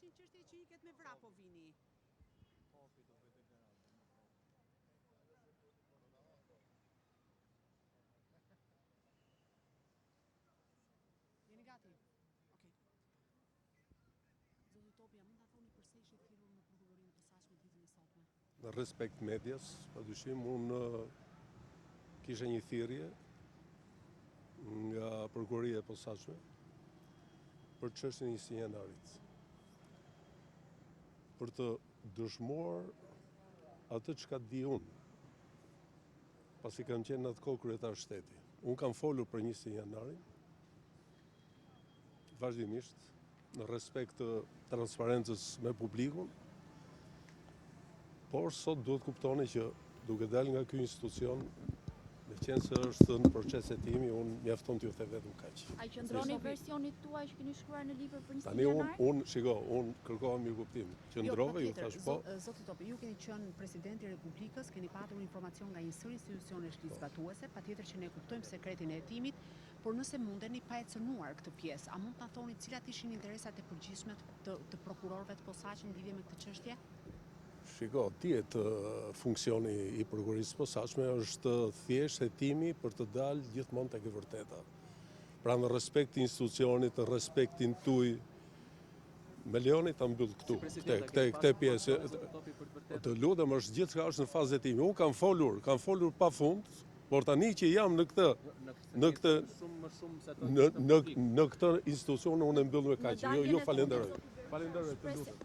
është një çështje që iket me vrap po vini. Jeni gati? Okej. Zoti Topi, a mund ta thoni pse ishit thirrur në prokurorinë e posaçme ditën e sotme? Në respekt medias, padyshim, unë kisha një thirrje nga prokuroria e posaçme për çështjen e Nisë Janarit. Për të dëshmuar atë çka di unë, pasi kam qenë në atë kohë kryetar shteti. Unë kam folur për Nisë Janarin, vazhdimisht, në respekt të transparencës me publikun, por sot duhet kuptoni që duke dalë nga ky institucion, me qenë se është në proces hetimi, unë mjafton t'ju the vetëm kaq. A i qëndroni versionit tuaj që keni shkruar në libër për Nisë Tani Janarin? unë kërkova mirëkuptim. Qëndrove, ju thash po. Zoti Topi, ju keni qenë presidenti i Republikës, keni patur informacion nga një sër institucionesh ligjzbatuese, patjetër që ne kuptojmë sekretin e hetimit, por nëse mundeni pa e cënuar këtë pjesë, a mund ta thoni cilat ishin interesat e përgjithshme të prokurorëve të posaçëm në lidhje me këtë çështje? Shiko, tjetë funksioni i prokurorisë posaçme është thjesht hetimi për të dalë gjithmonë tek e vërteta. Pra në respekt të institucionit, në respektin tuaj, me lejoni ta mbyll këtu, këtë pjesë. Të lutem, është gjithçka është në fazë hetimi. Unë kam folur pafund, por tani që jam në këtë institucion unë e mbyll me kaq. Jo, falenderoj. Falenderoj, të lutem.